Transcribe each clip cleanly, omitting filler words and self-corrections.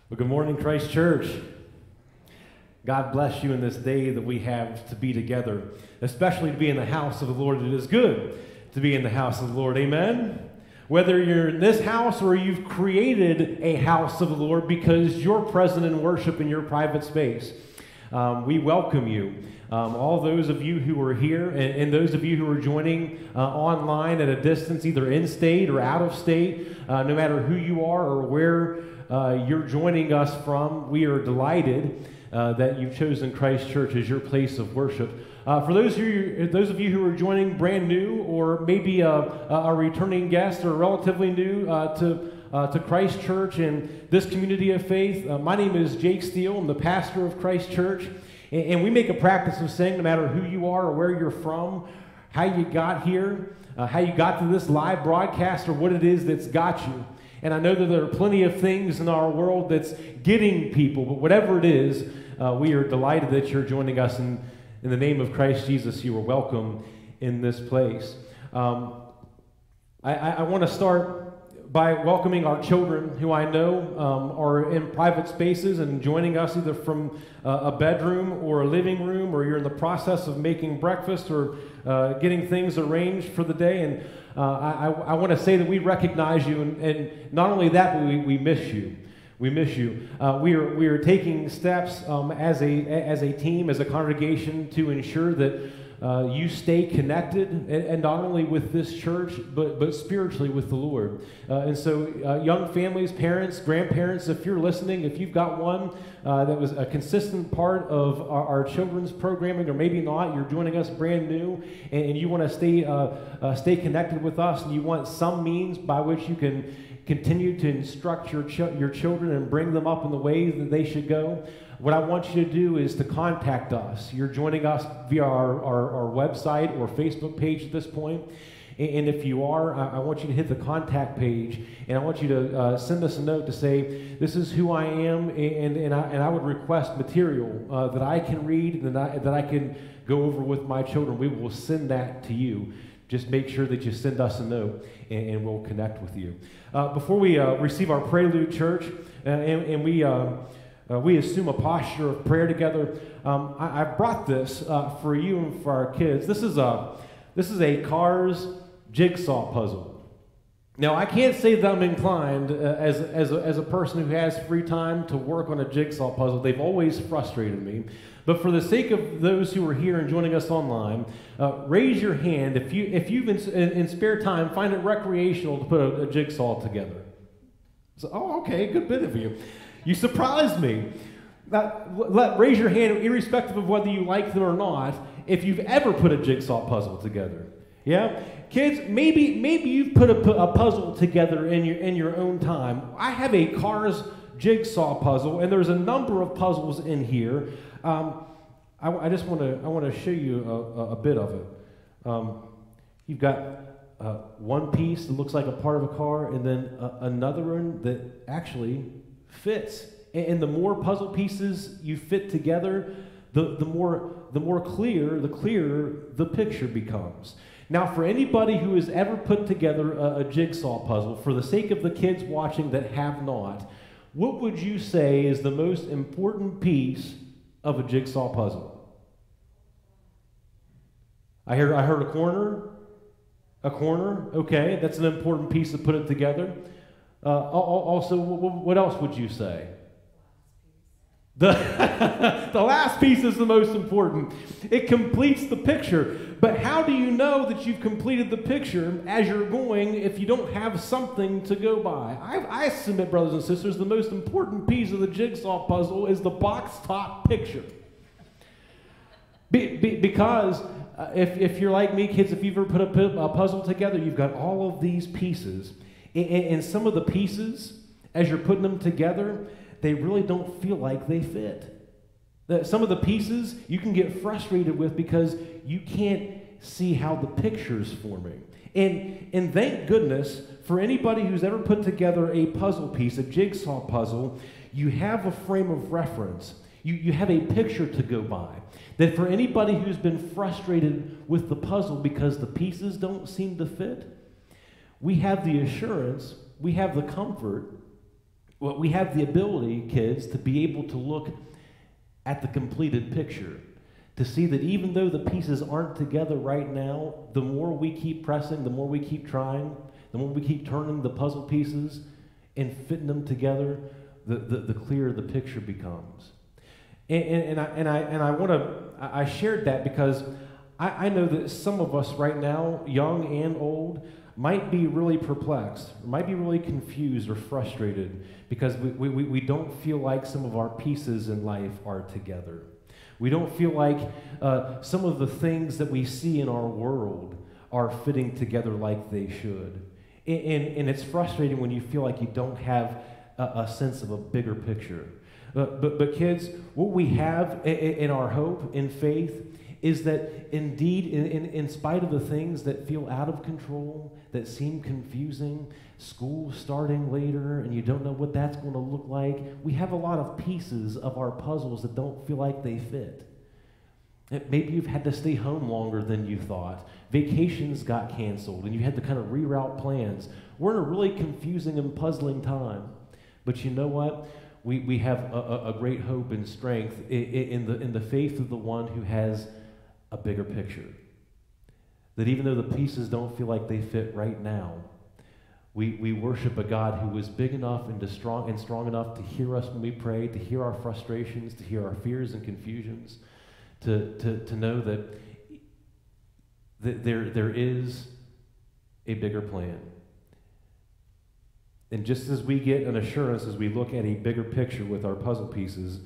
Well, good morning, Christ Church. God bless you in this day that we have to be together, especially to be in the house of the Lord. It is good to be in the house of the Lord. Amen? Whether you're in this house or you've created a house of the Lord because you're present in worship in your private space, we welcome you. All those of you who are here and those of you who are joining online at a distance, either in state or out of state, no matter who you are or where you're joining us from, we are delighted that you've chosen Christ Church as your place of worship. For those of you who are joining brand new, or maybe a returning guest or relatively new to Christ Church and this community of faith, my name is Jake Steele. I'm the pastor of Christ Church, and we make a practice of saying no matter who you are or where you're from, how you got here, how you got to this live broadcast, or what it is that's got you. And I know that there are plenty of things in our world that's getting people, but whatever it is, we are delighted that you're joining us. In the name of Christ Jesus, you are welcome in this place. I want to start by welcoming our children who I know are in private spaces and joining us either from a bedroom or a living room, or you're in the process of making breakfast or getting things arranged for the day. And I want to say that we recognize you, and not only that, but we miss you. We miss you. We are taking steps as a team, as a congregation, to ensure that you stay connected, and not only with this church, but spiritually with the Lord. And so young families, parents, grandparents, if you're listening, if you've got one that was a consistent part of our children's programming, or maybe not, you're joining us brand new, and you want to stay connected with us, and you want some means by which you can continue to instruct your children and bring them up in the ways that they should go, what I want you to do is to contact us. You're joining us via our website or Facebook page at this point. And if you are, I want you to hit the contact page, and I want you to send us a note to say, this is who I am, and I would request material that I can read and that I can go over with my children. We will send that to you. Just make sure that you send us a note, and we'll connect with you. Before we receive our prelude, church, and we assume a posture of prayer together, I brought this for you and for our kids. This is a Cars jigsaw puzzle. Now, I can't say that I'm inclined as a person who has free time to work on a jigsaw puzzle. They've always frustrated me. But for the sake of those who are here and joining us online, raise your hand if you've in spare time find it recreational to put a jigsaw together. So, oh, okay, good bit of you. You surprised me. Raise your hand, irrespective of whether you like them or not, if you've ever put a jigsaw puzzle together. Yeah, kids, maybe you've put a puzzle together in your own time. I have a Cars jigsaw puzzle, and there's a number of puzzles in here. I just want to show you a bit of it. You've got one piece that looks like a part of a car, and then another one that actually fits. And the more puzzle pieces you fit together, the more clearer the picture becomes. Now, for anybody who has ever put together a jigsaw puzzle, for the sake of the kids watching that have not, what would you say is the most important piece of a jigsaw puzzle? I heard a corner. A corner, okay, that's an important piece to put it together. Also, what else would you say? The last piece is the most important. It completes the picture. But how do you know that you've completed the picture as you're going if you don't have something to go by? I submit, brothers and sisters, the most important piece of the jigsaw puzzle is the box top picture. Because if you're like me, kids, if you've ever put a puzzle together, you've got all of these pieces. And some of the pieces, as you're putting them together, they really don't feel like they fit. Some of the pieces you can get frustrated with because you can't see how the picture's forming. And thank goodness for anybody who's ever put together a puzzle piece, a jigsaw puzzle, you have a frame of reference. You have a picture to go by. That for anybody who's been frustrated with the puzzle because the pieces don't seem to fit, we have the assurance, we have the comfort Well, we have the ability, kids, to be able to look at the completed picture, to see that even though the pieces aren't together right now, the more we keep pressing, the more we keep trying, the more we keep turning the puzzle pieces and fitting them together, the clearer the picture becomes. I shared that because I know that some of us right now, young and old, might be really perplexed, or might be really confused or frustrated because we don't feel like some of our pieces in life are together. We don't feel like some of the things that we see in our world are fitting together like they should. And it's frustrating when you feel like you don't have a sense of a bigger picture. But kids, what we have in our hope, in faith, is that indeed, in spite of the things that feel out of control, that seem confusing, school starting later, and you don't know what that's going to look like, we have a lot of pieces of our puzzles that don't feel like they fit. Maybe you've had to stay home longer than you thought. Vacations got canceled, and you had to kind of reroute plans. We're in a really confusing and puzzling time. But you know what? We have a great hope and strength in the faith of the one who has a bigger picture. That even though the pieces don't feel like they fit right now, we worship a God who is big enough and strong enough to hear us when we pray, to hear our frustrations, to hear our fears and confusions, to know that there is a bigger plan. And just as we get an assurance as we look at a bigger picture with our puzzle pieces,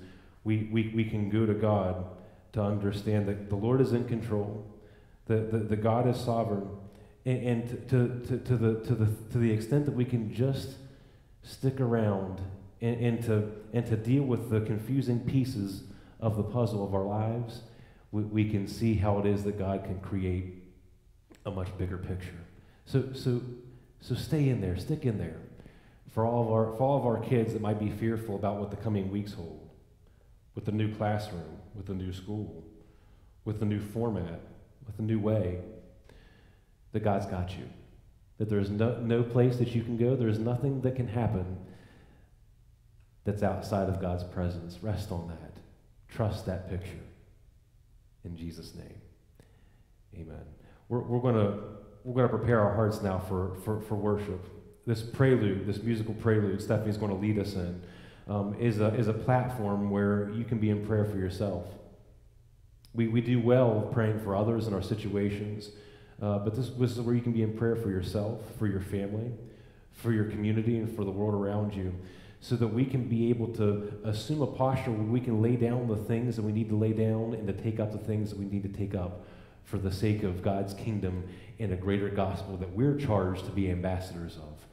we can go to God to understand that the Lord is in control, the God is sovereign, and to the extent that we can just stick around and to deal with the confusing pieces of the puzzle of our lives, we can see how it is that God can create a much bigger picture. So stay in there, stick in there. For all of our kids that might be fearful about what the coming weeks hold, with the new classroom, with the new school, with the new format, with the new way, that God's got you. That there's no place that you can go, there's nothing that can happen that's outside of God's presence. Rest on that. Trust that picture. In Jesus' name, amen. We're going to prepare our hearts now for worship. This prelude, this musical prelude, Stephanie's going to lead us in, is a platform where you can be in prayer for yourself. We do well praying for others in our situations, but this is where you can be in prayer for yourself, for your family, for your community, and for the world around you, so that we can be able to assume a posture where we can lay down the things that we need to lay down and to take up the things that we need to take up for the sake of God's kingdom and a greater gospel that we're charged to be ambassadors of.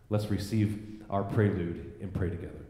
Let's receive our prelude and pray together.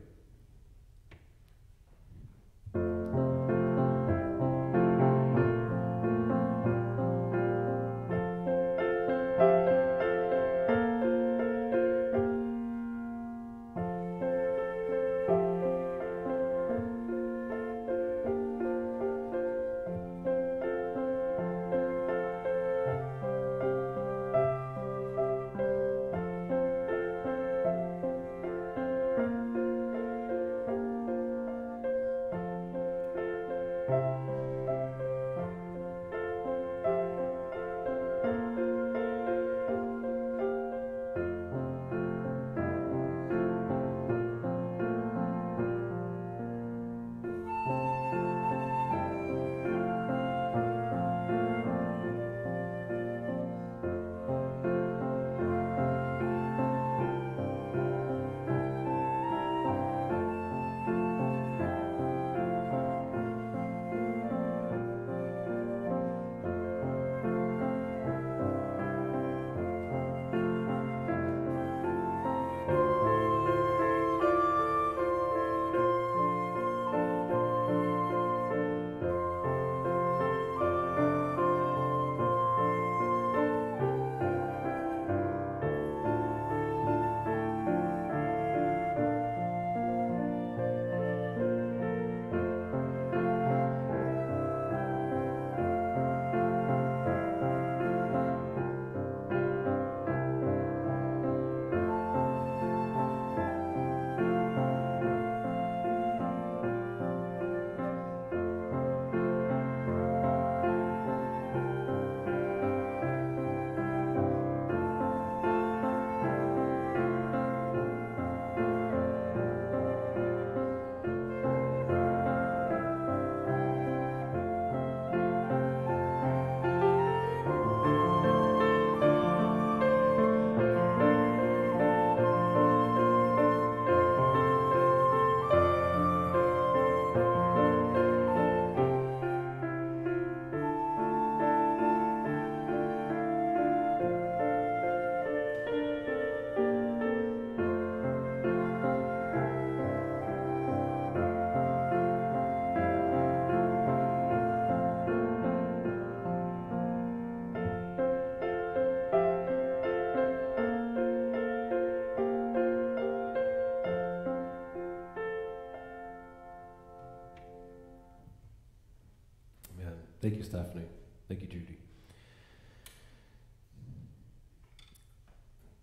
Thank you, Stephanie. Thank you, Judy.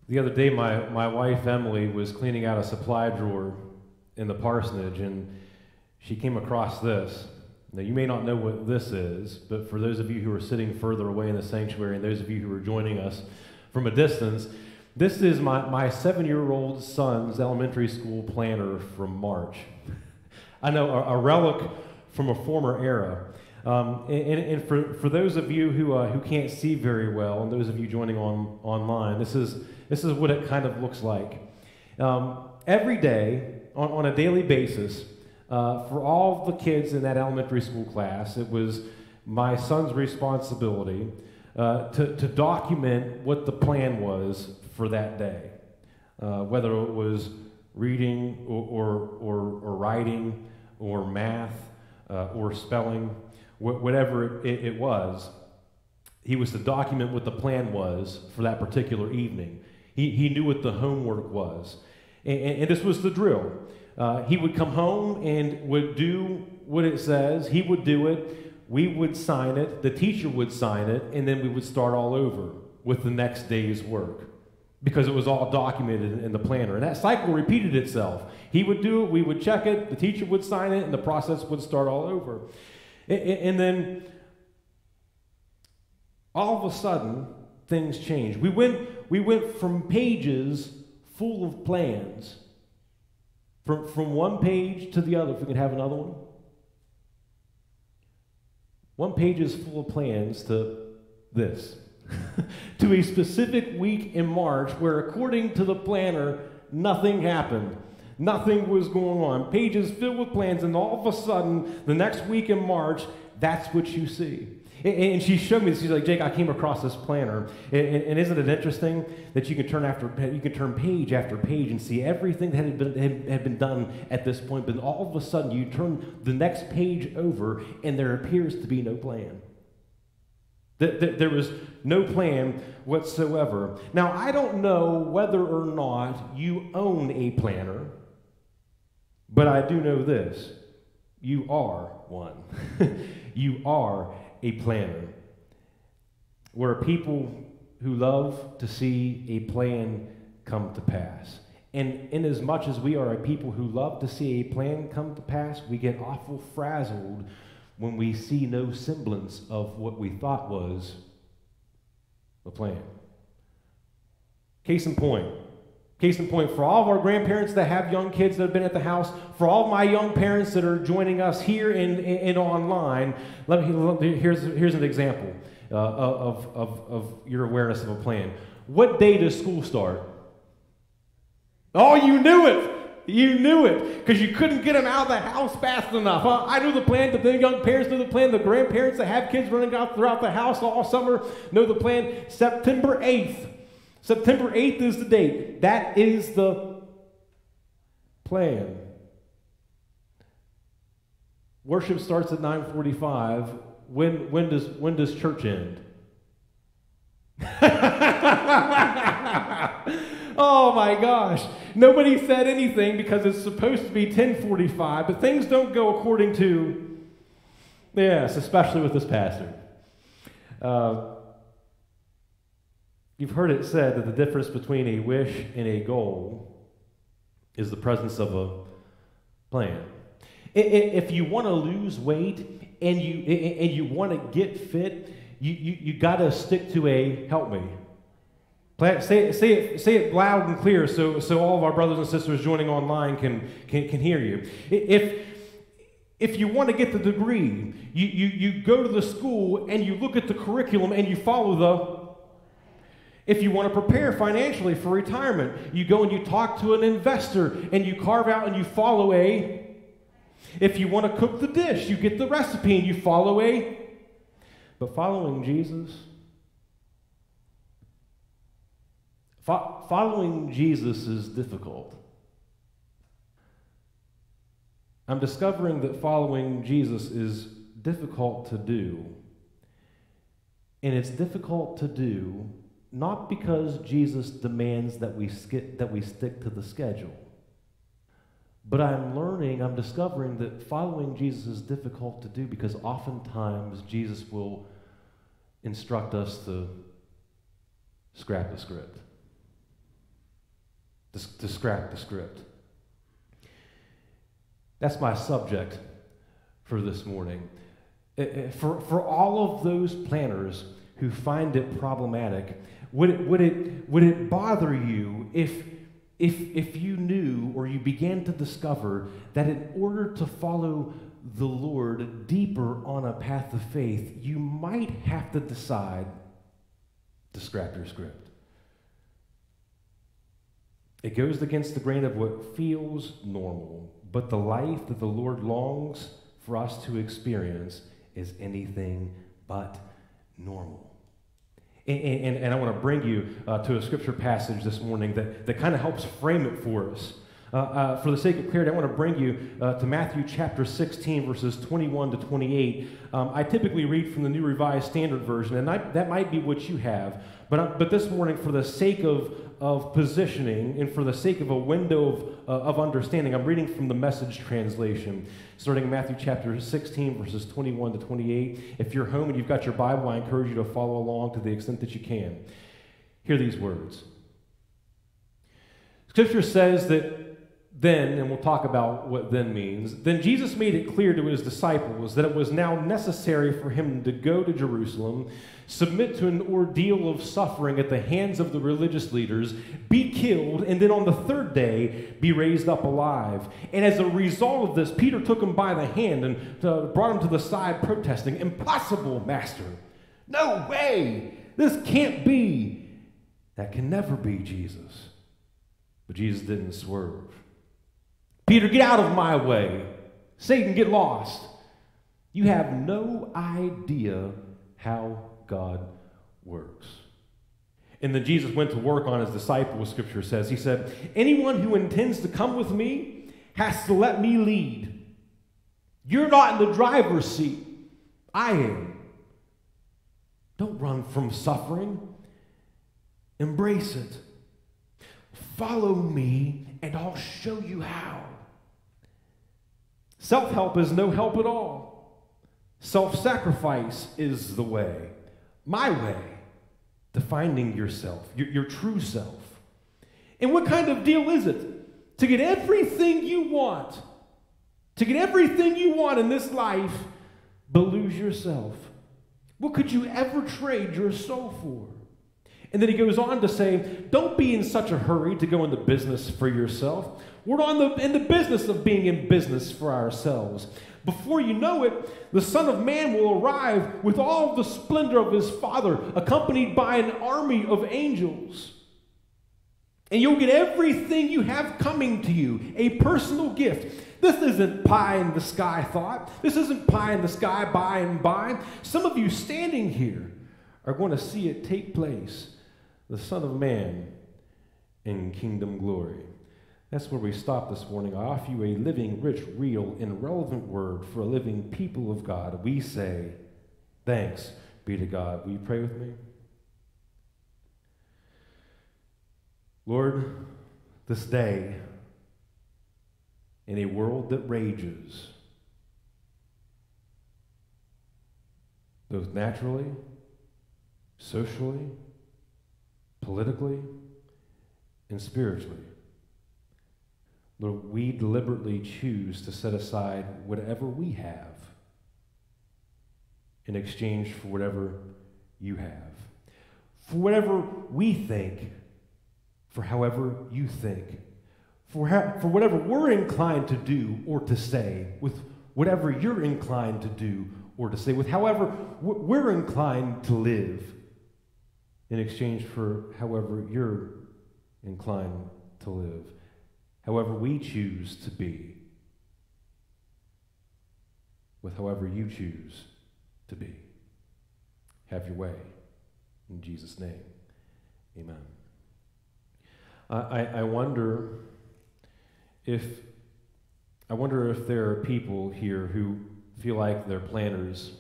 The other day, my wife, Emily, was cleaning out a supply drawer in the parsonage, and she came across this. Now, you may not know what this is, but for those of you who are sitting further away in the sanctuary and those of you who are joining us from a distance, this is my 7-year-old son's elementary school planner from March. I know, a relic from a former era. And for those of you who can't see very well, and those of you joining online, this is what it kind of looks like. Every day, on a daily basis, for all the kids in that elementary school class, it was my son's responsibility to document what the plan was for that day, whether it was reading or writing or math or spelling. Whatever it was, he was to document what the plan was for that particular evening. He knew what the homework was. And this was the drill. He would come home and would do what it says. He would do it. We would sign it. The teacher would sign it. And then we would start all over with the next day's work, because it was all documented in the planner. And that cycle repeated itself. He would do it. We would check it. The teacher would sign it. And the process would start all over. And then, all of a sudden, things changed. We went from pages full of plans, from one page to the other. If we could have another one. One page is full of plans to this. To a specific week in March where, according to the planner, nothing happened. Nothing was going on. Pages filled with plans, and all of a sudden, the next week in March, that's what you see. And she showed me this. She's like, Jake, I came across this planner. And isn't it interesting that you can turn page after page and see everything that had been done at this point, but all of a sudden you turn the next page over, and there appears to be no plan. There was no plan whatsoever. Now, I don't know whether or not you own a planner, but I do know this. You are one. You are a planner. We're a people who love to see a plan come to pass. And inasmuch as we are a people who love to see a plan come to pass, we get awful frazzled when we see no semblance of what we thought was the plan. Case in point, for all of our grandparents that have young kids that have been at the house, for all of my young parents that are joining us here and online, here's an example of your awareness of a plan. What day does school start? Oh, you knew it! You knew it, because you couldn't get them out of the house fast enough. Huh? I knew the plan. The young parents knew the plan. The grandparents that have kids running out throughout the house all summer know the plan. September 8th. September 8th is the date. That is the plan. Worship starts at 9:45. When does church end? Oh my gosh. Nobody said anything because it's supposed to be 10:45, but things don't go according to, yes, especially with this pastor. You've heard it said that the difference between a wish and a goal is the presence of a plan. If you want to lose weight and you want to get fit, you got to stick to a, help me. Say it loud and clear so all of our brothers and sisters joining online can hear you. If you want to get the degree, you go to the school and you look at the curriculum and you follow the. If you want to prepare financially for retirement, you go and you talk to an investor and you carve out and you follow a. If you want to cook the dish, you get the recipe and you follow a. But following Jesus. Following Jesus is difficult. I'm discovering that following Jesus is difficult to do. And it's difficult to do not because Jesus demands that we stick to the schedule, But I'm discovering that following Jesus is difficult to do because oftentimes Jesus will instruct us to scrap the script. To scrap the script. That's my subject for this morning. For all of those planners who find it problematic, would it bother you if you knew or you began to discover that in order to follow the Lord deeper on a path of faith, you might have to decide to scrap your script? It goes against the grain of what feels normal, but the life that the Lord longs for us to experience is anything but normal. And I want to bring you to a scripture passage this morning that kind of helps frame it for us. For the sake of clarity, I want to bring you to Matthew chapter 16, verses 21 to 28. I typically read from the New Revised Standard Version, and that might be what you have. But this morning, for the sake of positioning and for the sake of a window of understanding, I'm reading from the Message translation, starting in Matthew chapter 16, verses 21 to 28. If you're home and you've got your Bible, I encourage you to follow along to the extent that you can. Hear these words. Scripture says that then, and we'll talk about what then means, then Jesus made it clear to his disciples that it was now necessary for him to go to Jerusalem, submit to an ordeal of suffering at the hands of the religious leaders, be killed, and then on the third day be raised up alive. And as a result of this, Peter took him by the hand and brought him to the side, protesting, "Impossible, Master! No way! This can't be! That can never be, Jesus." But Jesus didn't swerve. "Peter, get out of my way. Satan, get lost. You have no idea how God works." And then Jesus went to work on his disciples, Scripture says. He said, "Anyone who intends to come with me has to let me lead. You're not in the driver's seat. I am. Don't run from suffering. Embrace it. Follow me, and I'll show you how." Self-help is no help at all. Self-sacrifice is the way, my way, to finding yourself, your true self. And what kind of deal is it? To get everything you want, in this life, but lose yourself. What could you ever trade your soul for? And then he goes on to say, don't be in such a hurry to go into business for yourself. We're in the business of being in business for ourselves. Before you know it, the Son of Man will arrive with all the splendor of his Father, accompanied by an army of angels. And you'll get everything you have coming to you, a personal gift. This isn't pie in the sky thought. This isn't pie in the sky by and by. Some of you standing here are going to see it take place. The Son of Man in kingdom glory. That's where we stop this morning. I offer you a living, rich, real, and relevant word for a living people of God. We say, thanks be to God. Will you pray with me? Lord, this day, in a world that rages, both naturally, socially, politically, and spiritually, Lord, we deliberately choose to set aside whatever we have in exchange for whatever you have. For whatever we think, for however you think. For whatever we're inclined to do or to say, with whatever you're inclined to do or to say, with however we're inclined to live, in exchange for however you're inclined to live, however we choose to be, with however you choose to be. Have your way. In Jesus' name, amen. I wonder if there are people here who feel like their planners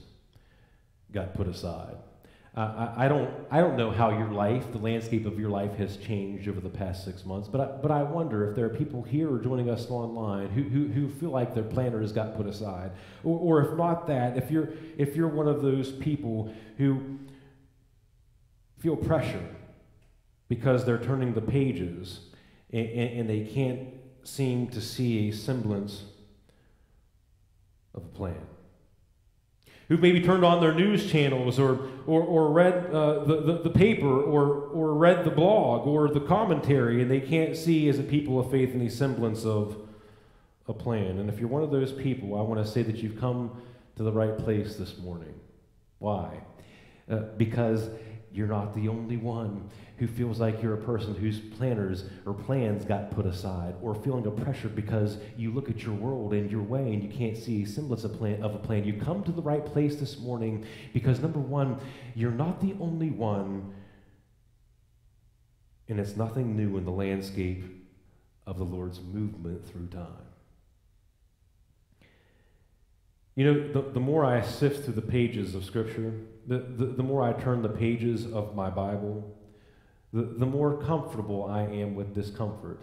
got put aside. I don't know how your life, the landscape of your life, has changed over the past 6 months. But I wonder if there are people here or joining us online who feel like their planner has got put aside, or if not that, if you're one of those people who feel pressure because they're turning the pages and they can't seem to see a semblance of a plan. Who've maybe turned on their news channels or read the paper or read the blog or the commentary, and they can't see as a people of faith any semblance of a plan. And if you're one of those people, I want to say that you've come to the right place this morning. Why? Because you're not the only one who feels like you're a person whose planners or plans got put aside, or feeling a pressure because you look at your world and your way and you can't see a semblance of a plan. You come to the right place this morning because, number one, you're not the only one, and it's nothing new in the landscape of the Lord's movement through time. You know, the more I sift through the pages of Scripture, the more I turn the pages of my Bible, the more comfortable I am with discomfort.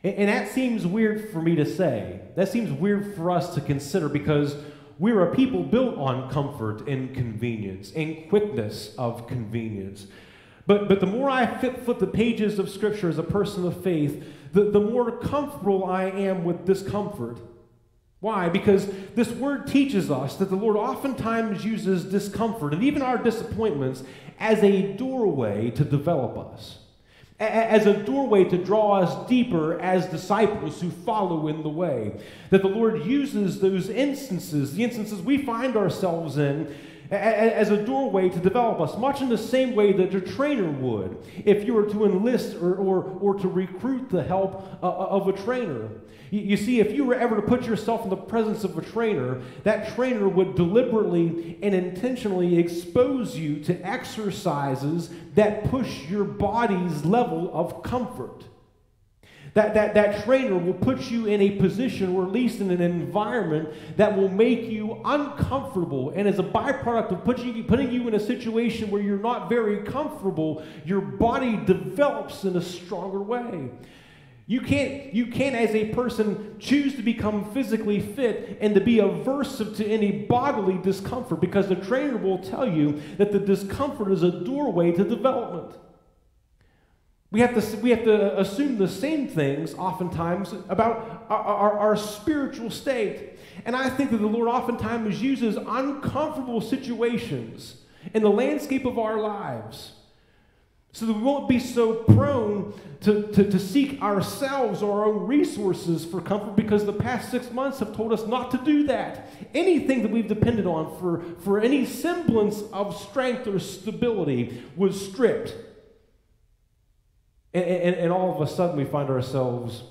And that seems weird for me to say. That seems weird for us to consider because we're a people built on comfort and convenience and quickness of convenience. But the more I flip the pages of Scripture as a person of faith, the more comfortable I am with discomfort. Why? Because this word teaches us that the Lord oftentimes uses discomfort and even our disappointments as a doorway to develop us, as a doorway to draw us deeper as disciples who follow in the way. That the Lord uses those instances, the instances we find ourselves in, as a doorway to develop us, much in the same way that a trainer would if you were to enlist or to recruit the help of a trainer. You see, if you were ever to put yourself in the presence of a trainer, that trainer would deliberately and intentionally expose you to exercises that push your body's level of comfort. That trainer will put you in a position, or at least in an environment, that will make you uncomfortable. And as a byproduct of putting you in a situation where you're not very comfortable, your body develops in a stronger way. You can't as a person choose to become physically fit and to be aversive to any bodily discomfort, because the trainer will tell you that the discomfort is a doorway to development. We have to assume the same things oftentimes about our spiritual state. And I think that the Lord oftentimes uses uncomfortable situations in the landscape of our lives so that we won't be so prone to seek ourselves or our own resources for comfort, because the past 6 months have told us not to do that. Anything that we've depended on for any semblance of strength or stability was stripped. And all of a sudden we find ourselves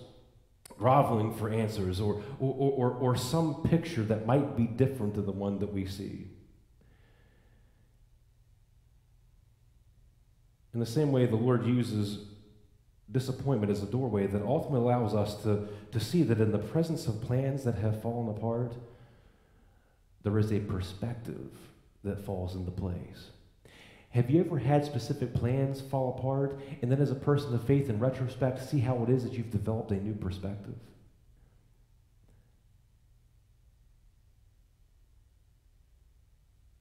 groveling for answers or some picture that might be different than the one that we see. In the same way, the Lord uses disappointment as a doorway that ultimately allows us to see that in the presence of plans that have fallen apart, there is a perspective that falls into place. Have you ever had specific plans fall apart, and then as a person of faith, in retrospect, see how it is that you've developed a new perspective?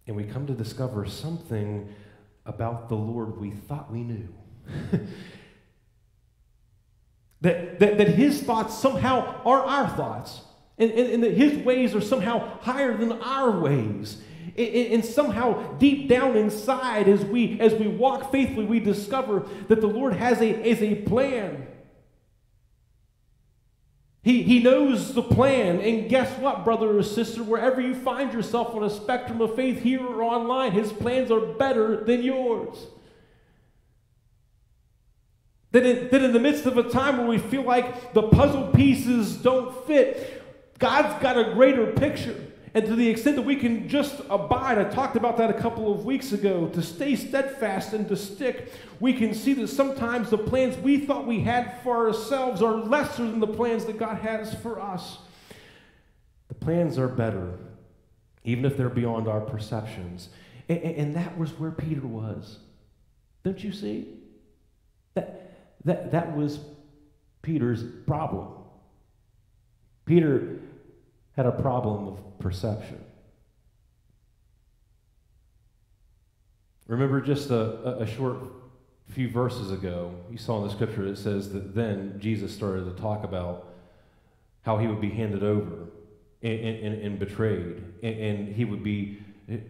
And we come to discover something about the Lord we thought we knew. that his thoughts somehow are our thoughts, and that his ways are somehow higher than our ways. And somehow deep down inside, as we walk faithfully, we discover that the Lord has a plan. He knows the plan. And guess what, brother or sister? Wherever you find yourself on a spectrum of faith, here or online, his plans are better than yours. That in the midst of a time where we feel like the puzzle pieces don't fit, God's got a greater picture. And to the extent that we can just abide, I talked about that a couple of weeks ago, to stay steadfast and to stick, we can see that sometimes the plans we thought we had for ourselves are lesser than the plans that God has for us. The plans are better, even if they're beyond our perceptions. And that was where Peter was. Don't you see? That was Peter's problem. Peter had a problem of perception. Remember just a short few verses ago, you saw in the scripture, it says that then Jesus started to talk about how he would be handed over and betrayed, and he would be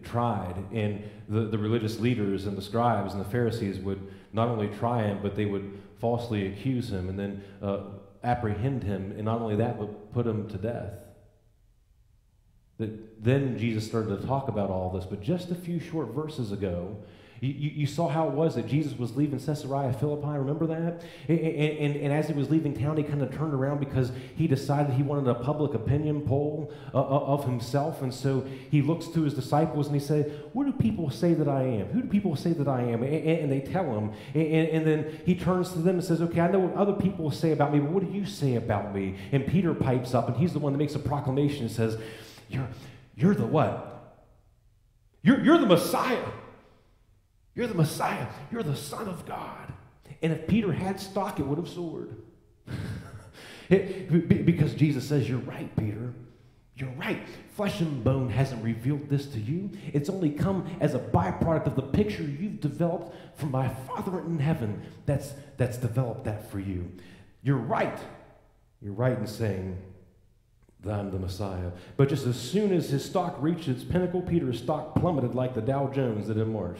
tried, and the religious leaders and the scribes and the Pharisees would not only try him, but they would falsely accuse him and then apprehend him, and not only that, but put him to death. Then Jesus started to talk about all this, but just a few short verses ago, you saw how it was that Jesus was leaving Caesarea Philippi. Remember that? And as he was leaving town, he kind of turned around because he decided he wanted a public opinion poll of himself. And so he looks to his disciples and he said, "What do people say that I am? Who do people say that I am?" And they tell him. And then he turns to them and says, "Okay, I know what other people say about me, but what do you say about me?" And Peter pipes up, and he's the one that makes a proclamation and says, You're the what? You're the Messiah. You're the Messiah. You're the Son of God. And if Peter had stock, it would have soared. Because Jesus says, "You're right, Peter. You're right. Flesh and bone hasn't revealed this to you. It's only come as a byproduct of the picture you've developed from my Father in heaven that's developed that for you. You're right. You're right in saying that I'm the Messiah." But just as soon as his stock reached its pinnacle, Peter's stock plummeted like the Dow Jones did in March.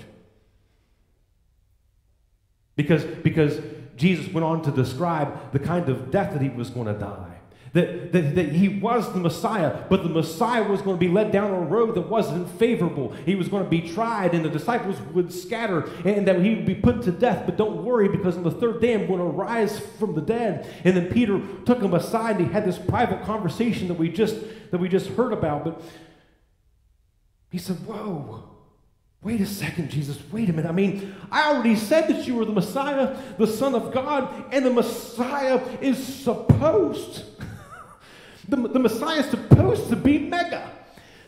Because Jesus went on to describe the kind of death that he was going to die. That he was the Messiah, but the Messiah was going to be led down a road that wasn't favorable. He was going to be tried, and the disciples would scatter, and that he would be put to death. But don't worry, because on the third day I'm going to rise from the dead. And then Peter took him aside, and he had this private conversation that we just heard about. But he said, "Whoa. Wait a second, Jesus, wait a minute. I mean, I already said that you were the Messiah, the Son of God, and the Messiah is supposed, the Messiah is supposed to be mega.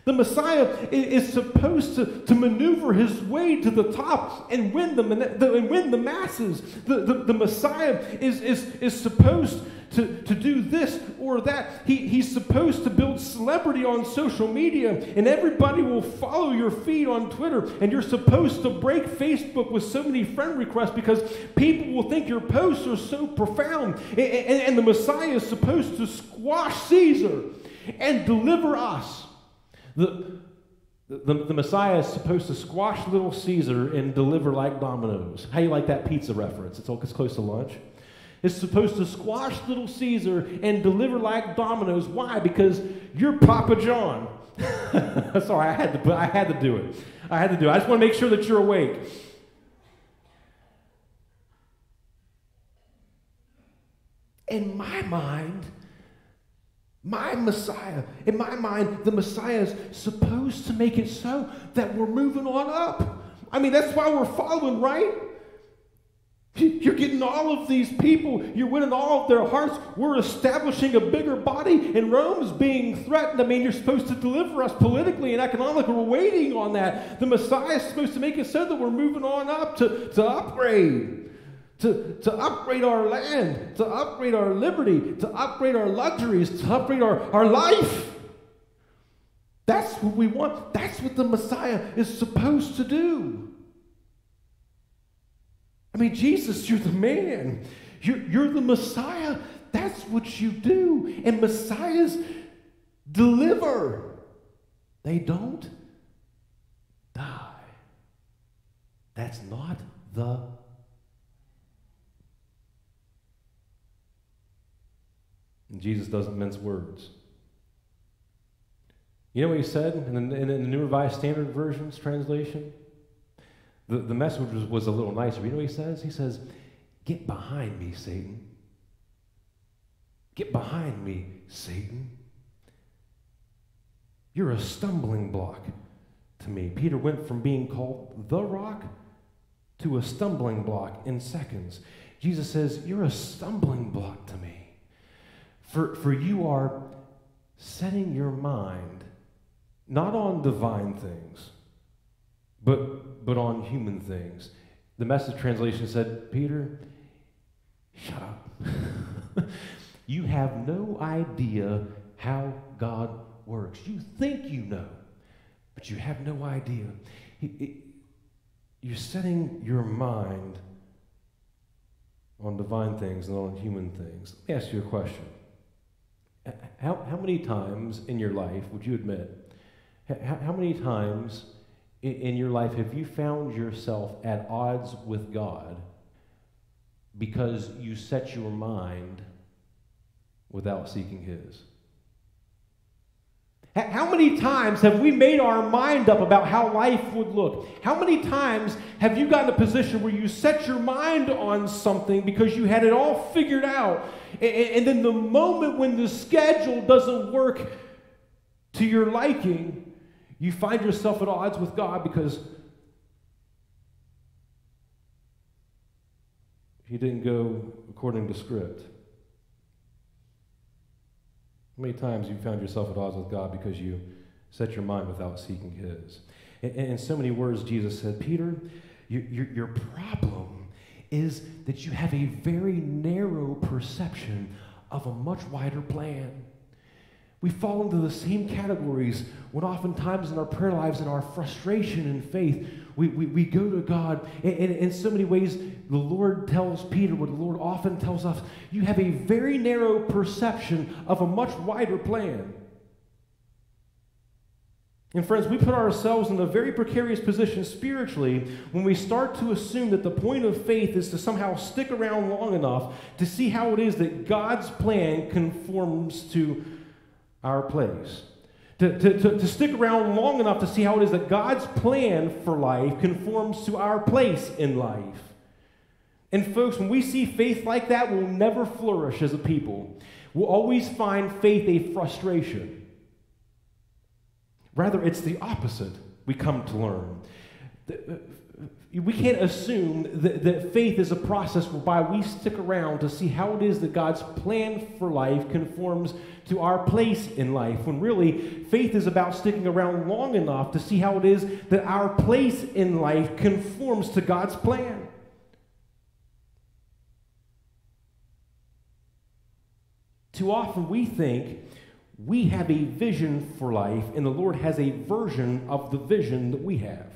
The Messiah is supposed to maneuver his way to the top and win the masses. The Messiah is supposed to do this or that. He's supposed to build celebrity on social media, and everybody will follow your feed on Twitter, and you're supposed to break Facebook with so many friend requests because people will think your posts are so profound. And the Messiah is supposed to squash Caesar and deliver us." The Messiah is supposed to squash little Caesar and deliver like Domino's. How you like that pizza reference? It's close to lunch. It's supposed to squash little Caesar and deliver like Domino's. Why? Because you're Papa John. Sorry, I had to do it. I had to do it. I just want to make sure that you're awake. In my mind, my Messiah, in my mind, the Messiah is supposed to make it so that we're moving on up. I mean, that's why we're following, right? You're getting all of these people. You're winning all of their hearts. We're establishing a bigger body, and Rome is being threatened. I mean, you're supposed to deliver us politically and economically. We're waiting on that. The Messiah is supposed to make it so that we're moving on up to upgrade. To upgrade our land, to upgrade our liberty, to upgrade our luxuries, to upgrade our life. That's what we want. That's what the Messiah is supposed to do. I mean, Jesus, you're the man. You're the Messiah. That's what you do. And Messiahs deliver. They don't die. That's not the And Jesus doesn't mince words. You know what he said in the New Revised Standard Version's translation? The message was a little nicer. You know what he says? He says, "Get behind me, Satan. Get behind me, Satan. You're a stumbling block to me." Peter went from being called the rock to a stumbling block in seconds. Jesus says, "You're a stumbling block to me. For you are setting your mind not on divine things, but on human things. The Message translation said, Peter, shut up. You have no idea how God works. You think you know, but you have no idea. You're setting your mind on divine things and on human things. Let me ask you a question. How many times in your life, would you admit, how many times in your life have you found yourself at odds with God because you set your mind without seeking His? How many times have we made our mind up about how life would look? How many times have you gotten a position where you set your mind on something because you had it all figured out, and then the moment when the schedule doesn't work to your liking, you find yourself at odds with God because He didn't go according to script? How many times you found yourself at odds with God because you set your mind without seeking His? And in so many words, Jesus said, Peter, your problem is that you have a very narrow perception of a much wider plan. We fall into the same categories when oftentimes in our prayer lives, in our frustration and faith, we go to God. And in so many ways, the Lord tells Peter what the Lord often tells us. You have a very narrow perception of a much wider plan. And friends, we put ourselves in a very precarious position spiritually when we start to assume that the point of faith is to somehow stick around long enough to see how it is that God's plan conforms to our place. To stick around long enough to see how it is that God's plan for life conforms to our place in life. And folks, when we see faith like that, we'll never flourish as a people. We'll always find faith a frustration. Rather, it's the opposite we come to learn. We can't assume that faith is a process whereby we stick around to see how it is that God's plan for life conforms to our place in life, when really faith is about sticking around long enough to see how it is that our place in life conforms to God's plan. Too often we think we have a vision for life and the Lord has a version of the vision that we have.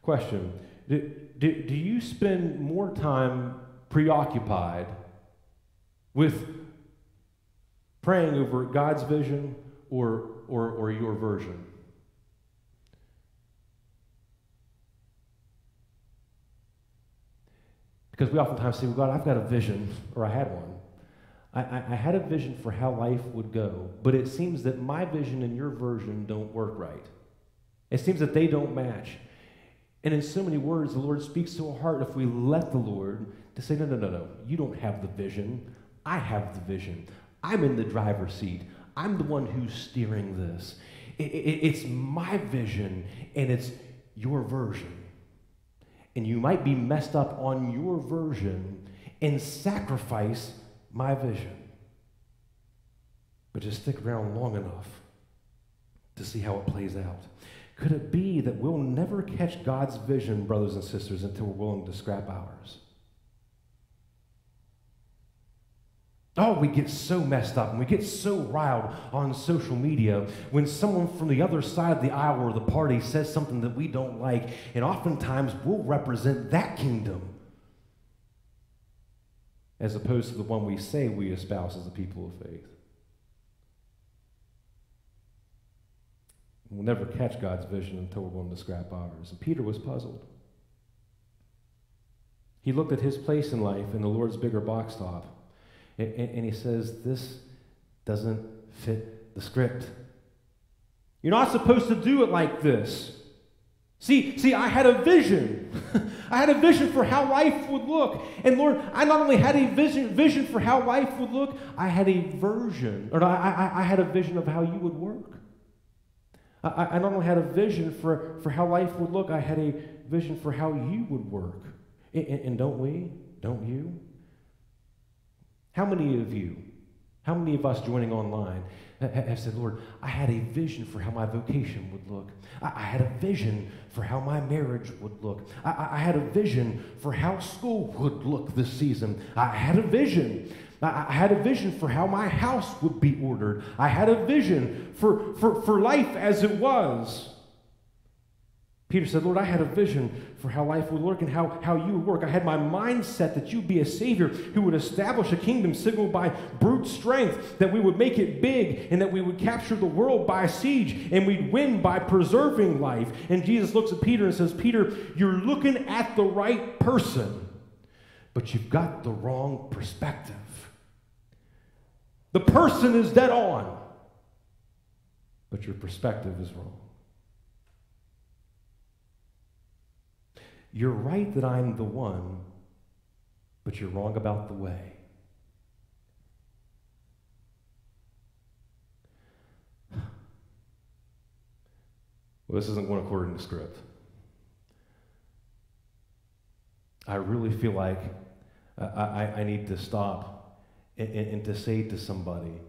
Question, do you spend more time preoccupied with praying over God's vision or your version? Because we oftentimes say, well, God, I've got a vision, or I had one. I had a vision for how life would go, but it seems that my vision and your version don't work right. It seems that they don't match. And in so many words, the Lord speaks to our heart if we let the Lord to say, no, you don't have the vision. I have the vision. I'm in the driver's seat. I'm the one who's steering this. It's my vision, and it's your version. And you might be messed up on your version and sacrifice my vision. But just stick around long enough to see how it plays out. Could it be that we'll never catch God's vision, brothers and sisters, until we're willing to scrap ours? Oh, we get so messed up and we get so riled on social media when someone from the other side of the aisle or the party says something that we don't like, and oftentimes we'll represent that kingdom as opposed to the one we say we espouse as a people of faith. We'll never catch God's vision until we're willing to scrap ours. And Peter was puzzled. He looked at his place in life in the Lord's bigger box top. And he says, this doesn't fit the script. You're not supposed to do it like this. See, I had a vision. I had a vision for how life would look. And Lord, I not only had a vision for how life would look, I had a version, or I had a vision of how you would work. I not only had a vision for how life would look, I had a vision for how you would work. And don't we? Don't you? How many of you How many of us joining online have said, Lord, I had a vision for how my vocation would look. I had a vision for how my marriage would look. I had a vision for how school would look this season. I had a vision. I had a vision for how my house would be ordered. I had a vision for life as it was. Peter said, Lord, I had a vision for how life would work and how you would work. I had my mindset that you'd be a Savior who would establish a kingdom signaled by brute strength, that we would make it big and that we would capture the world by siege and we'd win by preserving life. And Jesus looks at Peter and says, Peter, you're looking at the right person, but you've got the wrong perspective. The person is dead on, but your perspective is wrong. You're right that I'm the one, but you're wrong about the way. Well, this isn't going according to script. I really feel like I need to stop and to say to somebody,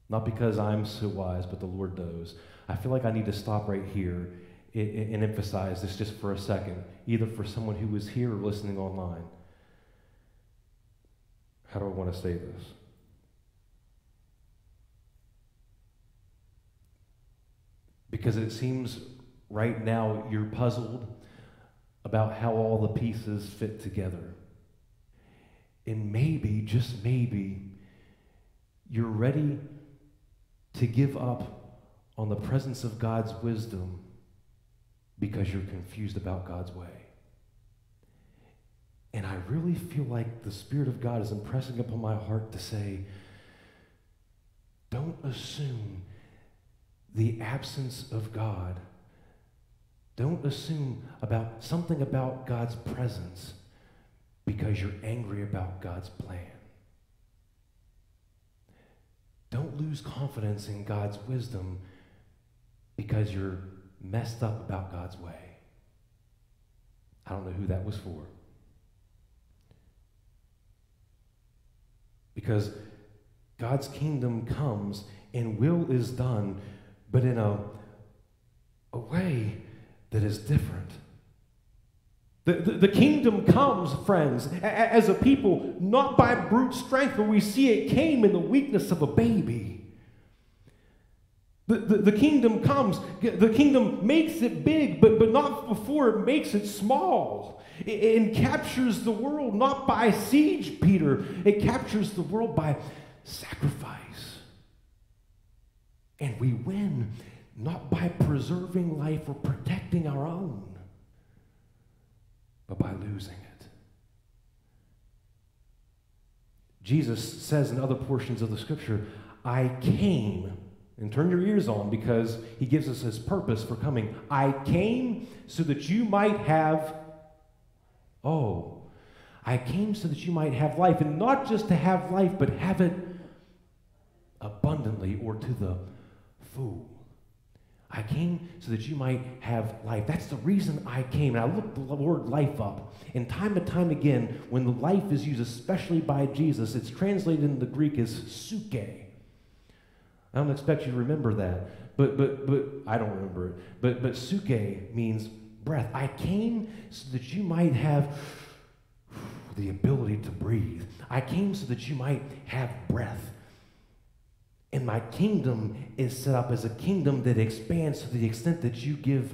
not because I'm so wise, but the Lord knows. I feel like I need to stop right here and emphasize this just for a second, either for someone who is here or listening online. How do I want to say this? Because it seems right now you're puzzled about how all the pieces fit together. And maybe, just maybe, you're ready to give up on the presence of God's wisdom because you're confused about God's way. And I really feel like the Spirit of God is impressing upon my heart to say, don't assume the absence of God. Don't assume about something about God's presence because you're angry about God's plan. Don't lose confidence in God's wisdom because you're messed up about God's way. I don't know who that was for. Because God's kingdom comes and will is done, but in a way that is different. The kingdom comes, friends, as a people, not by brute strength, but we see it came in the weakness of a baby. The kingdom comes, the kingdom makes it big, but not before it makes it small. It captures the world not by siege, Peter. It captures the world by sacrifice. And we win not by preserving life or protecting our own, but by losing it. Jesus says in other portions of the scripture, I came, and turn your ears on because he gives us his purpose for coming. I came so that you might have, I came so that you might have life, and not just to have life, but have it abundantly or to the full. I came so that you might have life. That's the reason I came. And I looked the word life up. And time and time again, when the life is used, especially by Jesus, it's translated in the Greek as suke. I don't expect you to remember that. But I don't remember it. But suke means breath. I came so that you might have the ability to breathe. I came so that you might have breath. And my kingdom is set up as a kingdom that expands to the extent that you give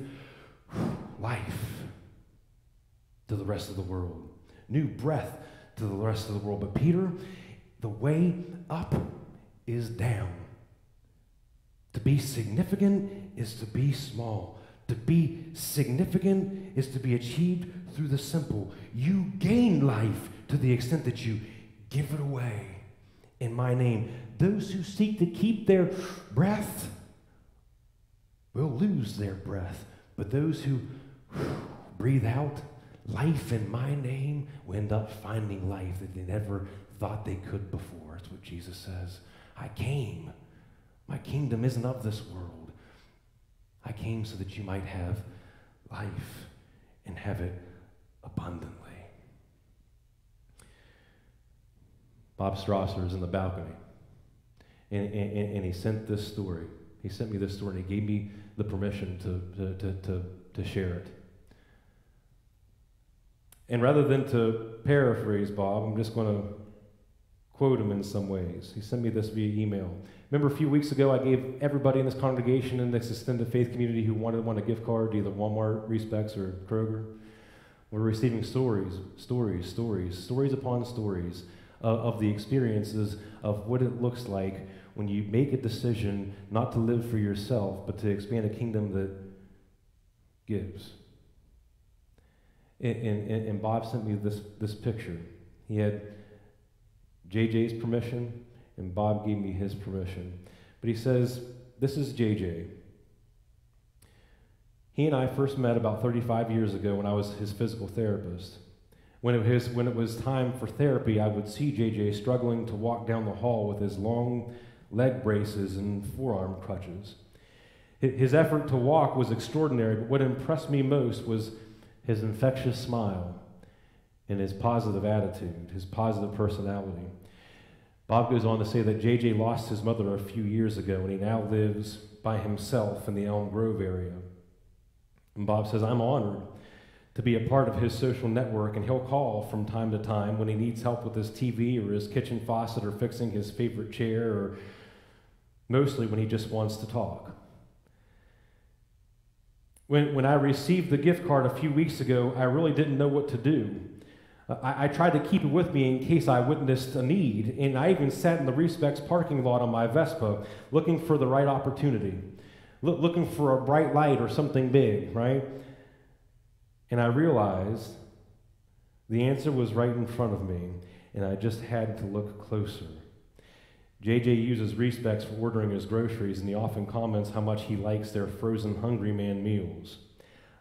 life to the rest of the world. New breath to the rest of the world. But Peter, the way up is down. To be significant is to be small. To be significant is to be achieved through the simple. You gain life to the extent that you give it away in my name. Those who seek to keep their breath will lose their breath. But those who breathe out life in my name will end up finding life that they never thought they could before. That's what Jesus says. I came. My kingdom isn't of this world. I came so that you might have life and have it abundantly. Bob Strasser is in the balcony. And he sent this story. He sent me this story, and he gave me the permission to share it. And rather than to paraphrase Bob, I'm just going to quote him in some ways. He sent me this via email. Remember a few weeks ago, I gave everybody in this congregation and this extended faith community who wanted a gift card to either Walmart, Respecs, or Kroger. We're receiving stories upon stories of the experiences of what it looks like when you make a decision not to live for yourself, but to expand a kingdom that gives. And Bob sent me this picture. He had JJ's permission, and Bob gave me his permission. But he says, this is JJ. He and I first met about 35 years ago when I was his physical therapist. When it was time for therapy, I would see JJ struggling to walk down the hall with his long leg braces and forearm crutches. His effort to walk was extraordinary, but what impressed me most was his infectious smile and his positive attitude, his positive personality. Bob goes on to say that JJ lost his mother a few years ago, and he now lives by himself in the Elm Grove area. And Bob says, I'm honored to be a part of his social network, and he'll call from time to time when he needs help with his TV or his kitchen faucet or fixing his favorite chair, or mostly when he just wants to talk. When I received the gift card a few weeks ago, I really didn't know what to do. I tried to keep it with me in case I witnessed a need, and I even sat in the Respecs parking lot on my Vespa looking for the right opportunity, looking for a bright light or something big, right? And I realized the answer was right in front of me, and I just had to look closer. JJ uses Respecs for ordering his groceries, and he often comments how much he likes their frozen Hungry Man meals.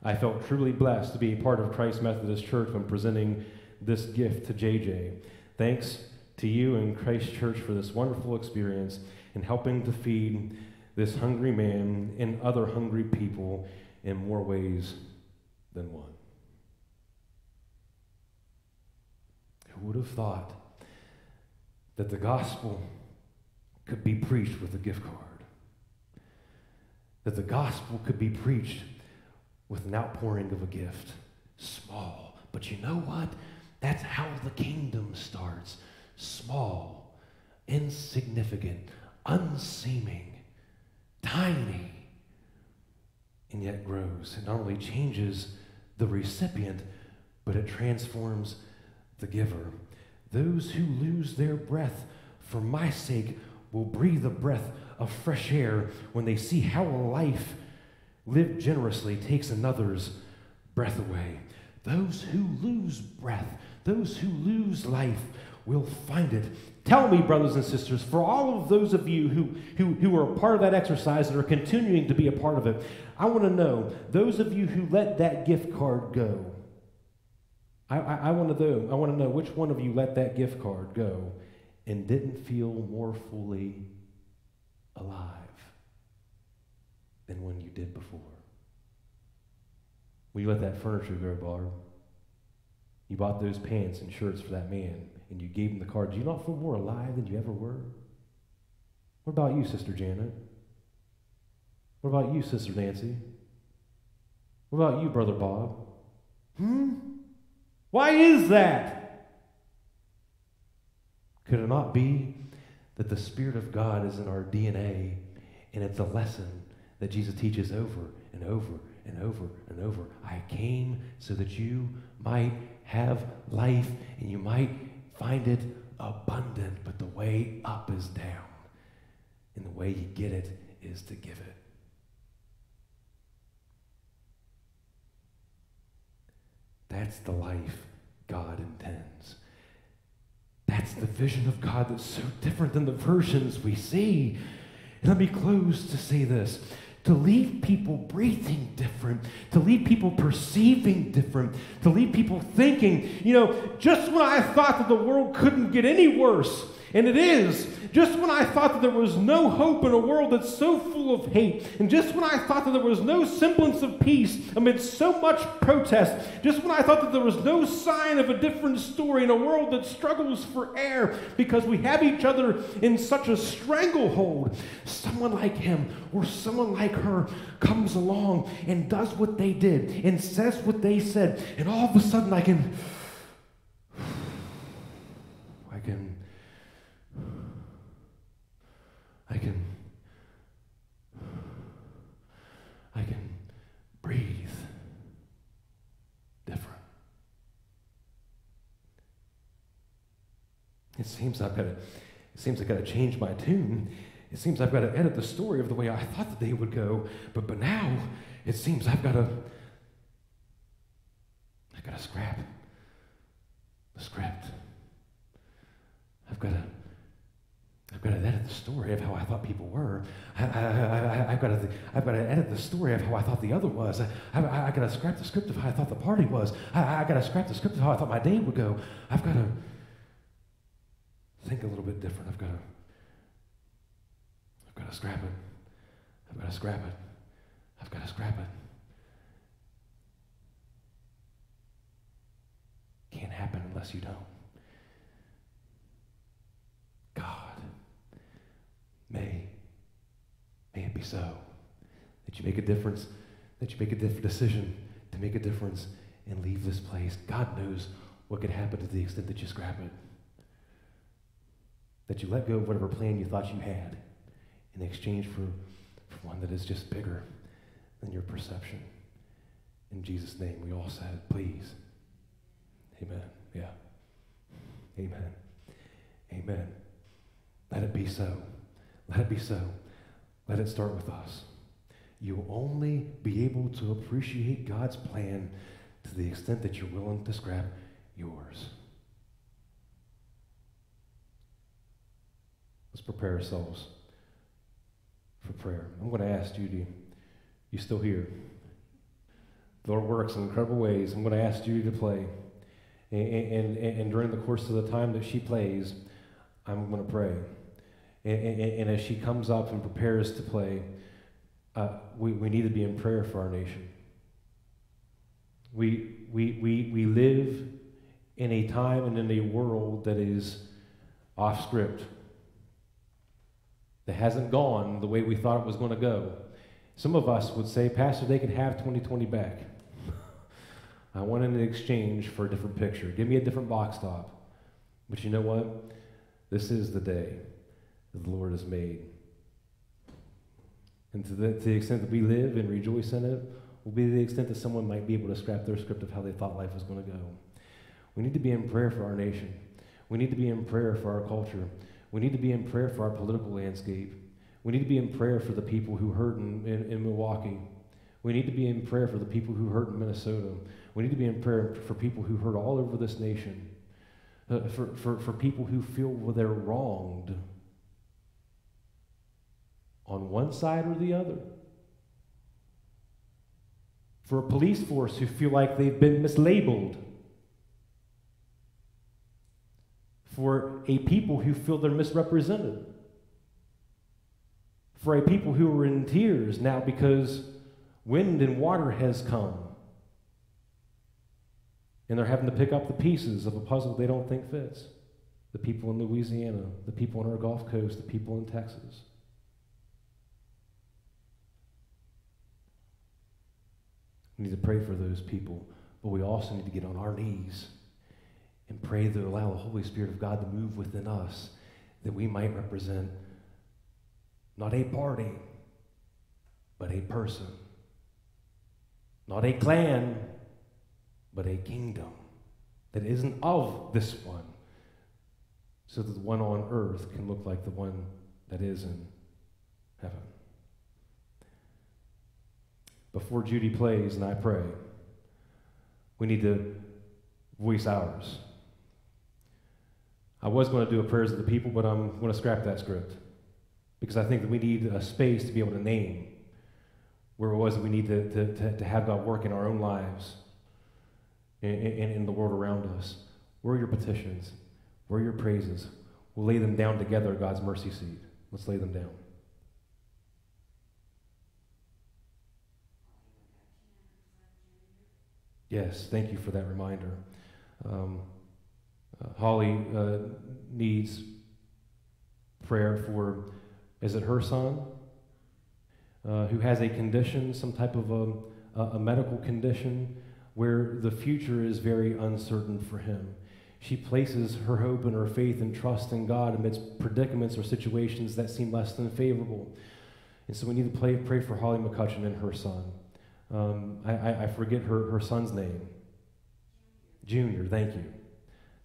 I felt truly blessed to be a part of Christ Methodist Church when presenting this gift to JJ. Thanks to you and Christ Church for this wonderful experience in helping to feed this hungry man and other hungry people in more ways than one. Who would have thought that the gospel could be preached with a gift card? That the gospel could be preached with an outpouring of a gift. Small. But you know what? That's how the kingdom starts. Small, insignificant, unseeming, tiny, and yet grows. It not only changes the recipient, but it transforms the giver. Those who lose their breath for my sake will breathe a breath of fresh air when they see how a life lived generously takes another's breath away. Those who lose breath, those who lose life will find it. Tell me, brothers and sisters, for all of those of you who are a part of that exercise and are continuing to be a part of it, I want to know, those of you who let that gift card go, I want to know which one of you let that gift card go and didn't feel more fully alive than when you did before. When you let that furniture go, Barb, you bought those pants and shirts for that man, and you gave him the card. Do you not feel more alive than you ever were? What about you, Sister Janet? What about you, Sister Nancy? What about you, Brother Bob? Why is that? Could it not be that the Spirit of God is in our DNA, and it's a lesson that Jesus teaches over and over and over and over? I came so that you might have life, and you might find it abundant, but the way up is down, and the way you get it is to give it. That's the life God intends. That's the vision of God that's so different than the versions we see. And let me close to say this. To leave people breathing different, to leave people perceiving different, to leave people thinking, just when I thought that the world couldn't get any worse, And it is. Just when I thought that there was no hope in a world that's so full of hate, and just when I thought that there was no semblance of peace amidst so much protest, just when I thought that there was no sign of a different story in a world that struggles for air because we have each other in such a stranglehold, someone like him or someone like her comes along and does what they did and says what they said, and all of a sudden I can breathe different. It seems I've got to change my tune. It seems I've got to edit the story of the way I thought the day would go. But now it seems I've got to scrap the script. I've got to edit the story of how I thought people were. I've got to edit the story of how I thought the other was. I've got to scrap the script of how I thought the party was. I've got to scrap the script of how I thought my day would go. I've got to think a little bit different. I've got to scrap it. I've got to scrap it. I've got to scrap it. Can't happen unless you don't. God, may it be so that you make a difference, that you make a decision to make a difference and leave this place. God knows what could happen to the extent that you scrap it. That you let go of whatever plan you thought you had in exchange for one that is just bigger than your perception. In Jesus' name, we all said, please. Amen. Yeah. Amen. Amen. Let it be so. Let it be so. Let it start with us. You'll only be able to appreciate God's plan to the extent that you're willing to scrap yours. Let's prepare ourselves for prayer. I'm going to ask Judy, you still here? The Lord works in incredible ways. I'm going to ask Judy to play. And during the course of the time that she plays, I'm going to pray. And as she comes up and prepares to play, we need to be in prayer for our nation. We live in a time and in a world that is off script, that hasn't gone the way we thought it was going to go. Some of us would say, Pastor, they can have 2020 back. I want it in exchange for a different picture. Give me a different box top. But you know what? This is the day that the Lord has made. And to the extent that we live and rejoice in it, will be the extent that someone might be able to scrap their script of how they thought life was going to go. We need to be in prayer for our nation. We need to be in prayer for our culture. We need to be in prayer for our political landscape. We need to be in prayer for the people who hurt in Milwaukee. We need to be in prayer for the people who hurt in Minnesota. We need to be in prayer for people who hurt all over this nation. For people who feel they're wronged on one side or the other. For a police force who feel like they've been mislabeled. For a people who feel they're misrepresented. For a people who are in tears now because wind and water has come. And they're having to pick up the pieces of a puzzle they don't think fits. The people in Louisiana, the people on our Gulf Coast, the people in Texas. We need to pray for those people, but we also need to get on our knees and pray to allow the Holy Spirit of God to move within us, that we might represent not a party, but a person. Not a clan, but a kingdom that isn't of this one, so that the one on earth can look like the one that is in heaven. Before Judy plays and I pray, we need to voice ours. I was going to do a prayers of the people, but I'm going to scrap that script because I think that we need a space to be able to name where it was that we need to have God work in our own lives and in the world around us. Where are your petitions? Where are your praises? We'll lay them down together at God's mercy seat. Let's lay them down. Yes, thank you for that reminder. Holly needs prayer for, is it her son? Who has a condition, some type of a medical condition, where the future is very uncertain for him. She places her hope and her faith and trust in God amidst predicaments or situations that seem less than favorable. And so we need to pray for Holly McCutcheon and her son. I forget her son's name. Junior, thank you.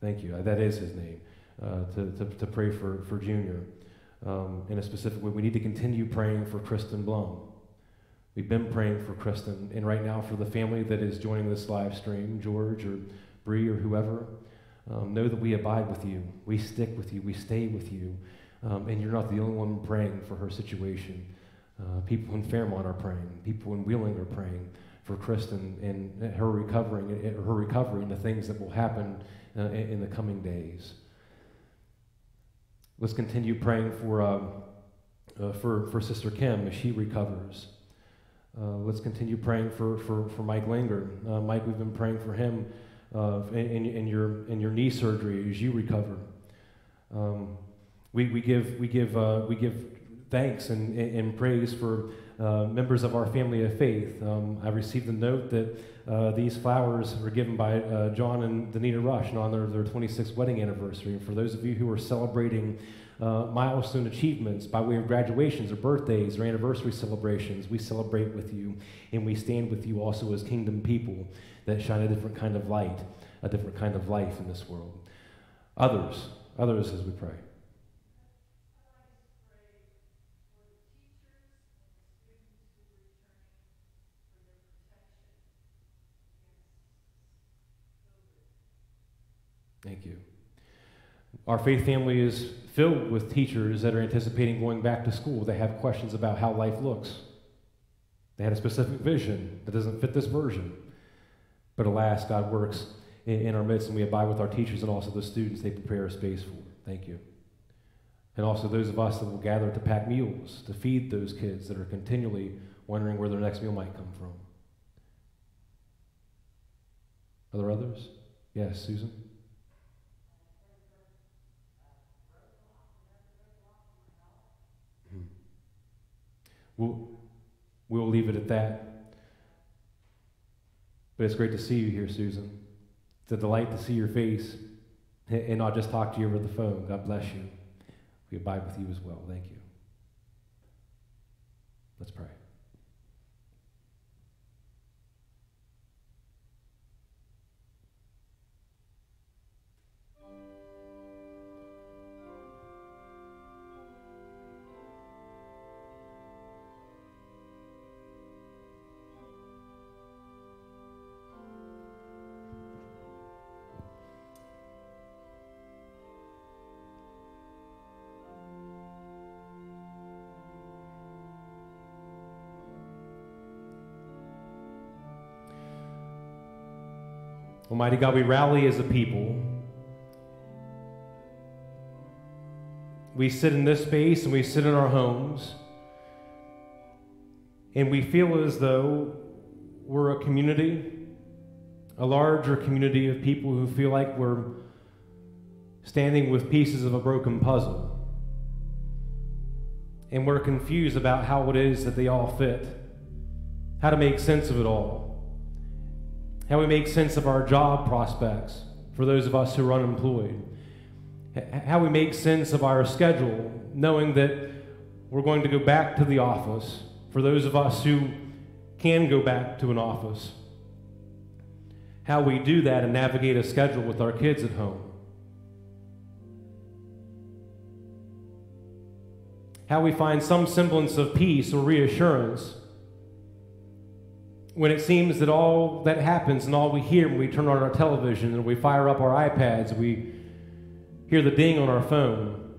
Thank you. That is his name. To pray for Junior. In a specific way, we need to continue praying for Kristen Blum. We've been praying for Kristen, and right now for the family that is joining this live stream, George or Bree or whoever, know that we abide with you. We stick with you. We stay with you. And you're not the only one praying for her situation. People in Fairmont are praying. People in Wheeling are praying for Kristen and her recovery and the things that will happen in the coming days. Let's continue praying for Sister Kim as she recovers. Let's continue praying for Mike Langer. Mike, we've been praying for him in your knee surgery as you recover. We give thanks and praise for members of our family of faith. I received a note that these flowers were given by John and Danita Rush in honor of their 26th wedding anniversary. And for those of you who are celebrating milestone achievements by way of graduations or birthdays or anniversary celebrations, we celebrate with you, and we stand with you also as kingdom people that shine a different kind of light, a different kind of life in this world. Others as we pray. Thank you. Our faith family is filled with teachers that are anticipating going back to school. They have questions about how life looks. They had a specific vision that doesn't fit this version. But alas, God works in our midst, and we abide with our teachers and also the students they prepare a space for. Thank you. And also those of us that will gather to pack meals, to feed those kids that are continually wondering where their next meal might come from. Are there others? Yes, Susan? We'll leave it at that. But it's great to see you here, Susan. It's a delight to see your face and not just talk to you over the phone. God bless you. We abide with you as well. Thank you. Let's pray. Almighty God, we rally as a people. We sit in this space and we sit in our homes, and we feel as though we're a community, a larger community of people who feel like we're standing with pieces of a broken puzzle. And we're confused about how it is that they all fit, how to make sense of it all. How we make sense of our job prospects for those of us who are unemployed. How we make sense of our schedule, knowing that we're going to go back to the office for those of us who can go back to an office. How we do that and navigate a schedule with our kids at home. How we find some semblance of peace or reassurance when it seems that all that happens and all we hear when we turn on our television and we fire up our iPads, we hear the ding on our phone,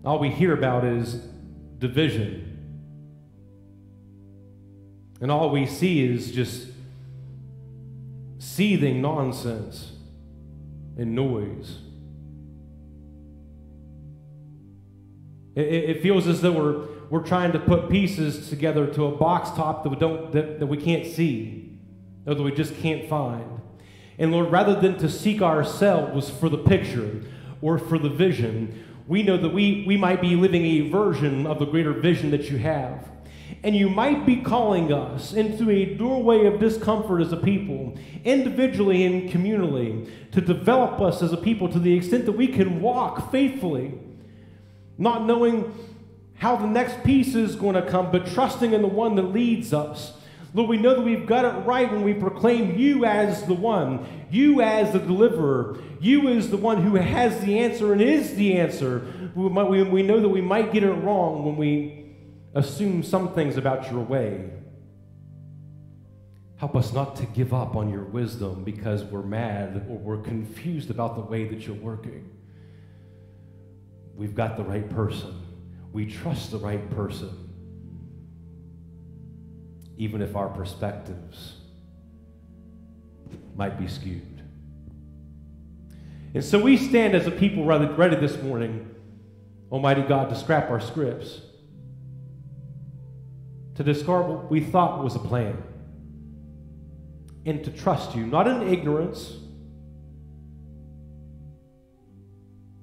all we hear about is division. And all we see is just seething nonsense and noise. It feels as though we're trying to put pieces together to a box top that we can't see, or that we just can't find. And Lord, rather than to seek ourselves for the picture or for the vision, we know that we might be living a version of the greater vision that you have. And you might be calling us into a doorway of discomfort as a people, individually and communally, to develop us as a people to the extent that we can walk faithfully, not knowing how the next piece is going to come, but trusting in the one that leads us. Lord, we know that we've got it right when we proclaim you as the one, you as the deliverer, you as the one who has the answer and is the answer. We know that we might get it wrong when we assume some things about your way. Help us not to give up on your wisdom because we're mad or we're confused about the way that you're working. We've got the right person. We trust the right person, even if our perspectives might be skewed. And so we stand as a people ready this morning, Almighty God, to scrap our scripts, to discard what we thought was a plan, and to trust you, not in ignorance,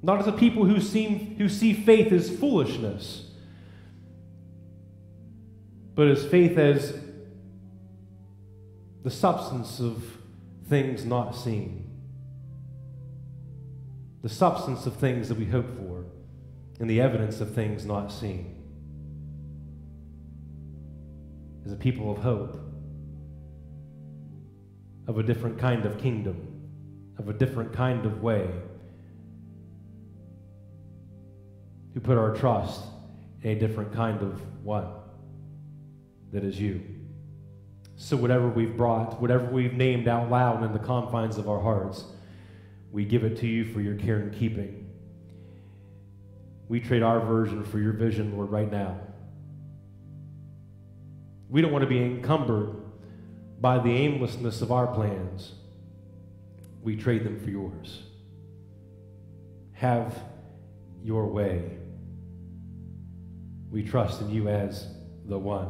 not as a people who see faith as foolishness, but as faith as the substance of things not seen, the substance of things that we hope for, and the evidence of things not seen. As a people of hope, of a different kind of kingdom, of a different kind of way, who put our trust in a different kind of one, that is you. So whatever we've brought, whatever we've named out loud in the confines of our hearts, we give it to you for your care and keeping. We trade our version for your vision, Lord, right now. We don't want to be encumbered by the aimlessness of our plans. We trade them for yours. Have your way. We trust in you as the one.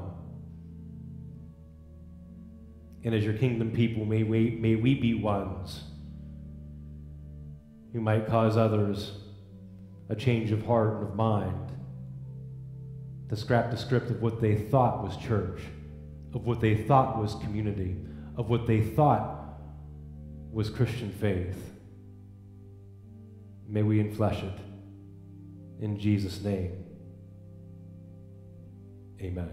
And as your kingdom people, may we be ones who might cause others a change of heart and of mind, to scrap the script of what they thought was church, of what they thought was community, of what they thought was Christian faith. May we enflesh it. In Jesus' name, amen.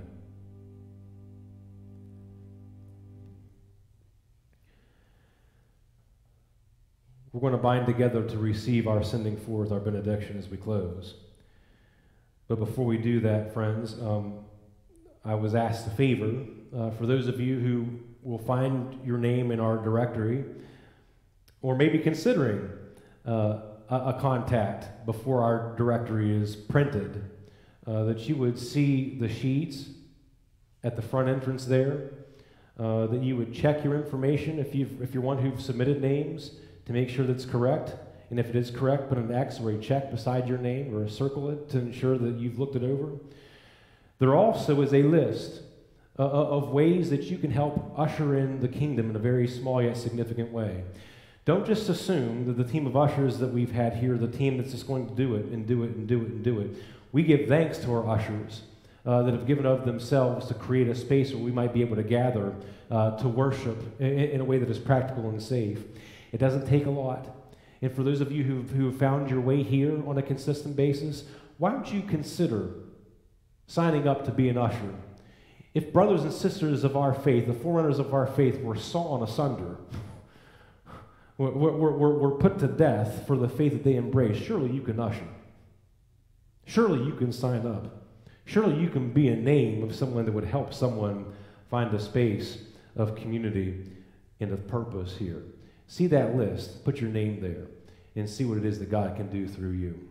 We're going to bind together to receive our sending forth, our benediction as we close. But before we do that, friends, I was asked a favor for those of you who will find your name in our directory, or maybe considering a contact before our directory is printed, that you would see the sheets at the front entrance there, that you would check your information if you're one who've submitted names to make sure that's correct. And if it is correct, put an X or a check beside your name or circle it to ensure that you've looked it over. There also is a list of ways that you can help usher in the kingdom in a very small yet significant way. Don't just assume that the team of ushers that we've had here, the team that's just going to do it and do it and do it and do it. We give thanks to our ushers that have given of themselves to create a space where we might be able to gather to worship in a way that is practical and safe. It doesn't take a lot. And for those of you who have found your way here on a consistent basis, why don't you consider signing up to be an usher? If brothers and sisters of our faith, the forerunners of our faith, were sawn asunder, were put to death for the faith that they embrace, surely you can usher. Surely you can sign up. Surely you can be a name of someone that would help someone find a space of community and of purpose here. See that list, put your name there, and see what it is that God can do through you.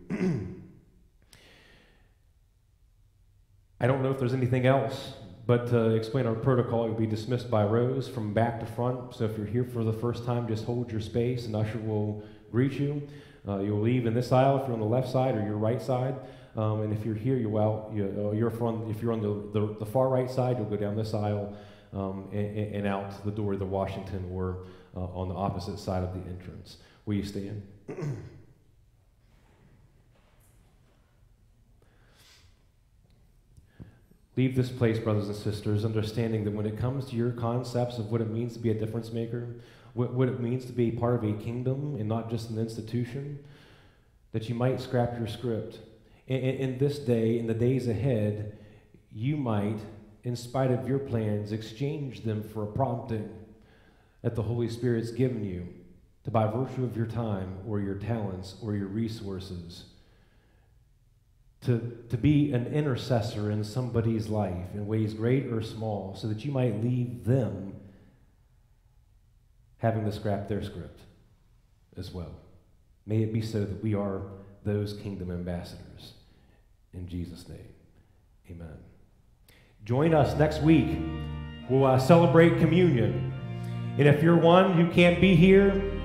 I don't know if there's anything else, but to explain our protocol, you'll be dismissed by rows from back to front. So if you're here for the first time, just hold your space, and usher will greet you. You'll leave in this aisle if you're on the left side or your right side. And if you're here, if you're on the far right side, you'll go down this aisle and out the door of the Washington, or on the opposite side of the entrance. Will you stand? Leave this place, brothers and sisters, understanding that when it comes to your concepts of what it means to be a difference maker, what it means to be part of a kingdom and not just an institution, that you might scrap your script. In this day, in the days ahead, you might, in spite of your plans, exchange them for a prompting that the Holy Spirit's given you to, by virtue of your time or your talents or your resources, to be an intercessor in somebody's life in ways great or small, so that you might leave them having to scrap their script as well. May it be so that we are those kingdom ambassadors. In Jesus' name, amen. Join us next week. We'll celebrate communion. And if you're one who can't be here,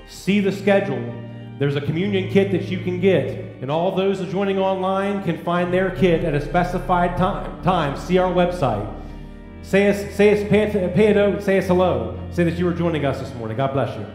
see the schedule. There's a communion kit that you can get. And all those joining online can find their kit at a specified time. See our website. Say us hello. Say that you were joining us this morning. God bless you.